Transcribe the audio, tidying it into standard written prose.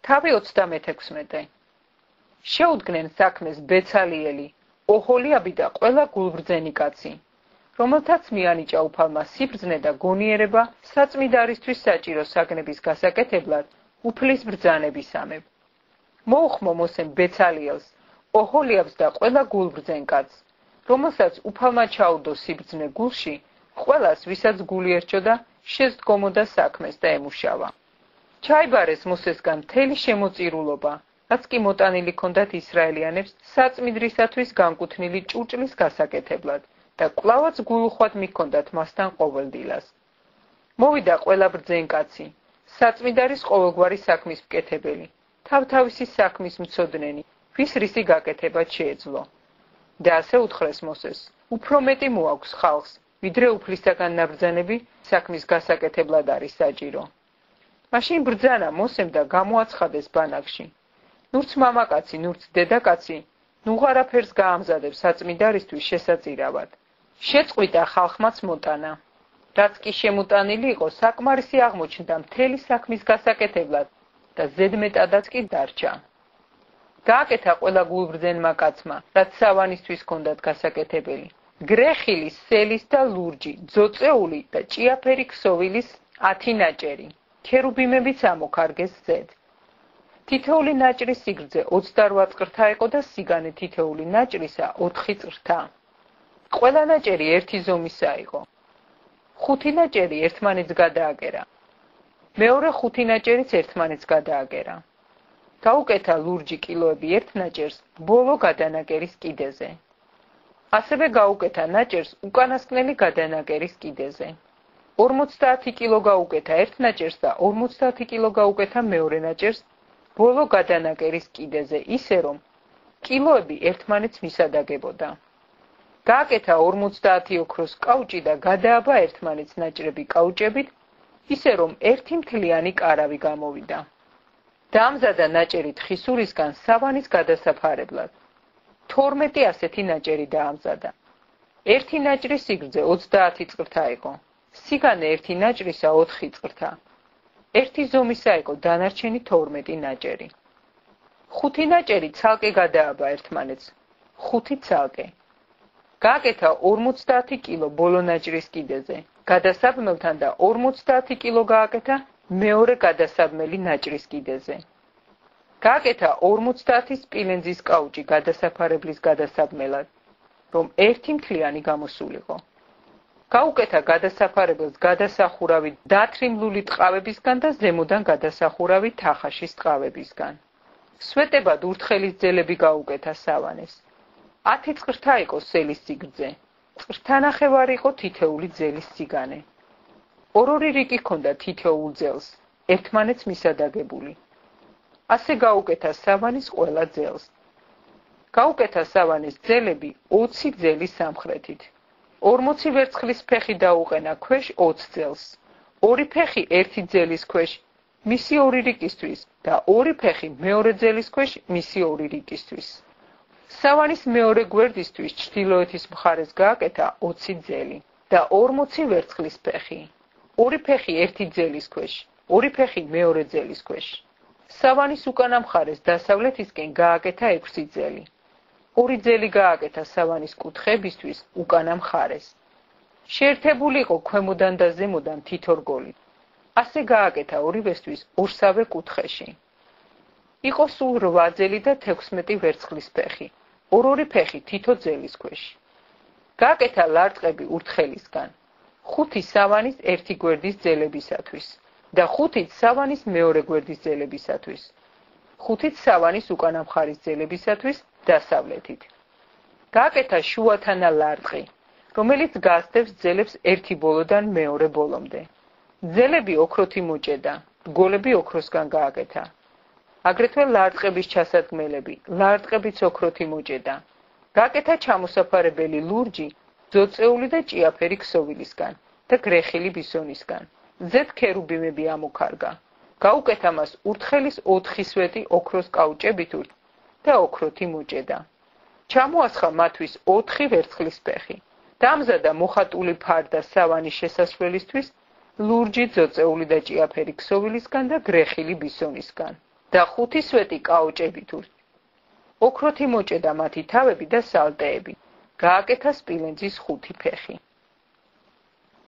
თავი 36. შეუდგნენ საქმეს ბეცალიელი, ოჰოლიაბი და ყველა გულბრძენი კაცი, რომელთაც მიანიჭა უფალმა სიბრძნე და გონიერება საწმიდარისთვის საჭირო საგნების გასაკეთებლად უფლის ბრძანებისამებ. მოუხმო მოსემ ბეცალიელს, ოჰოლიაბს და ყველა გულბრძენ კაცს, რომელსაც უფალმა ჩაუდო სიბრძნე გულში, ყველას ვისაც გული ერჩოდა შესდგომოდა საქმეს და ემუშავა. ჩაიბარეს მოსესგან მთელი შემოწირულობა, რაც კი მოტანილი ჰქონდათ ისრაელიანებს საწმიდრისათვის განკუთვნილი ჭურჭლის გასაკეთებლად და კვლავაც გულუხვად მიჰქონდათ მასთან ყოველდილას. მოვიდა ყველა ბრძენ კაცი, საწმიდარის ყოველგვარი საქმის მკეთებელი, თავთავისი საქმის მცოდნენი, ვის რისი გაკეთება შეეძლო. და ასე უთხრეს მოსეს, უფრო მეტი მოაქვს ხალხს, ვიდრე უფლისაგან ნაბრძანები საქმის გასაკეთებლად არის საჭირო. მაშინ ბრძანა მოსემ და გამოაცხადეს ბანაკში. ნურც მამაკაცი, ნურც დედაკაცი, ნუღარაფერს გაამზადებს საწმიდარისთვის შესაწირავად. შეწყვიტა ხალხმაც მოტანა. რაც კი შემოტანილი იყო, საკმარისი აღმოჩნდა მთელი საქმის გასაკეთებლად და ზედმეტადაც კი დარჩა. გააკეთა ყველა გულბრძენმა კაცმა, რაც სავანისთვის ჰქონდათ გასაკეთებელი. გრეხილი, სელის და ლურჯი, ძოწეული და ჭიაფერი ქსოვილის 10 ნაჭერი. ქერუბიმებიც ამოქარგეს ზედ. თითოეული ნაჭრის სიგრძე 28 წრთა იყო და სიგანე თითოეული ნაჭრისა 4 წრთა. ყველა ნაჭერი ერთი ზომისა იყო. 5 ნაჭერი ერთმანეთს გადააგერა. მეორე 5 ნაჭერიც ერთმანეთს გადააგერა. გაუკეთა ლურჯი კილოები ერთ ნაჭერს ბოლო გადანაკერის კიდეზე. ასევე გაუკეთა ნაჭერს უკანასკნელი გადანაკერის კიდეზე. 50 კილო გაუკეთა ერთ ნაჭერს და 50 კილო გაუკეთა მეორე ნაჭერს ბოლო გადანაკერის კიდეზე, ისე რომ კილოები ერთმანეთს მისადაგებოდა. გააკეთა 50 ოქროს კაუჭი და გადააბა ერთმანეთს ნაჭრები კაუჭებით, ისე რომ ერთი მთლიანი კარავი გამოვიდა. დაამზადა ნაჭერი თხისურისგან სავანის გადასაფარებლად. 12 ასეთი ნაჭერი დაამზადა. ერთი ნაჭრის სიგრძე 30 წრთა იყო. სიგანე ერთი ნაჭრისა 4 წრთა. ერთი ზომისა იყო დანარჩენი 12 ნაჭერი. 5 ნაჭერი ცალკე გადააბა ერთმანეთს. 5 ცალკე. გააკეთა 50 კილო ბოლო ნაჭრის კიდეზე. გადასაბმელთან და 50 კილო გააკეთა მეორე გადასაბმელი ნაჭრის კიდეზე. გააკეთა 50 სპილენძის კაუჭი გადასაფარებლის გადასაბმელად, რომ ერთი მთლიანი გამოსულიყო. გაუკეთა გადასაფარებელს გადასახურავი დათრიმლული ტყავებისგან და ზემოდან გადასახურავი თახაშის ტყავებისგან. სვეტებად ურთხელის ძელები გაუკეთა სავანეს. 10 წრთა იყო სელის სიგრძე. წრთანახევარი იყო თითოეული ძელის სიგანე. ორ-ორი რიგი ჰქონდა თითოეულ ძელს, ერთმანეთს მისადაგებული. ასე გაუკეთა სავანის ყველა ძელს. გაუკეთა სავანის ძელები 20 ძელის სამხრეთით. 40 ვერცხლის ფეხი დაუყენა ქვეშ 20 ძელს. 2 ფეხი ერთი ძელის ქვეშ მისი 2 რიგისთვის და 2 ფეხი მეორე ძელის ქვეშ მისი 2 რიგისთვის. სავანის მეორე გვერდისთვის ჩრდილოეთის მხარეს გააკეთა 20 ძელი და 40 ვერცხლის ფეხი. 2 ფეხი ერთი ძელის ქვეშ, 2 ფეხი მეორე ძელის ქვეშ. სავანის უკანა მხარეს დასავლეთისკენ გააკეთა 6 ძელი. 2 ძელი გააკეთა სავანის კუთხეებისთვის უკანა მხარეს. შეერთებული იყო ქვემოდან და ზემოდან თითო რგოლით. ასე გააკეთა ორივესთვის ორსავე კუთხეში. იყო სულ 8 ძელი და 16 ვერცხლის ფეხი. 2 ფეხი თითო ძელის ქვეშ. გააკეთა ლარტყები ურთხელისგან. 5 სავანის ერთი გვერდის ძელებისათვის და 5 სავანის მეორე გვერდის ძელებისათვის. 5 სავანის უკანა მხარის ძელებისათვის დასავლეთით. გააკეთა შუათანა ლარტყი, რომელიც გასდევს ძელებს ერთი ბოლოდან მეორე ბოლომდე. ძელები ოქროთი მოჭედა, რგოლები ოქროსგან გააკეთა. აგრეთვე ლარტყების ჩასადგმელები, ლარტყებიც ოქროთი მოჭედა. გააკეთა ჩამოსაფარებელი ლურჯი, ძოწეული და ჭიაფერი ქსოვილისგან და გრეხილი ბისონისგან. ზედ ქერუბიმები ამოქარგა. გაუკეთა მას ურთხელის 4 სვეტი ოქროს კაუჭებით და ოქროთი მოჭედა. ჩამოასხა მათთვის 4 ვერცხლის ფეხი. დაამზადა მოხატული ფარდა სავანის შესასვლელისთვის, ლურჯი, ძოწეული და ჭიაფერი ქსოვილისგან და გრეხილი ბისონისგან. და 5 სვეტი კაოჭებით ურჩ. ოქროთი მოჭედა მათი თავები და სალტეები. გააკეთა სპილენძის 5 ფეხი.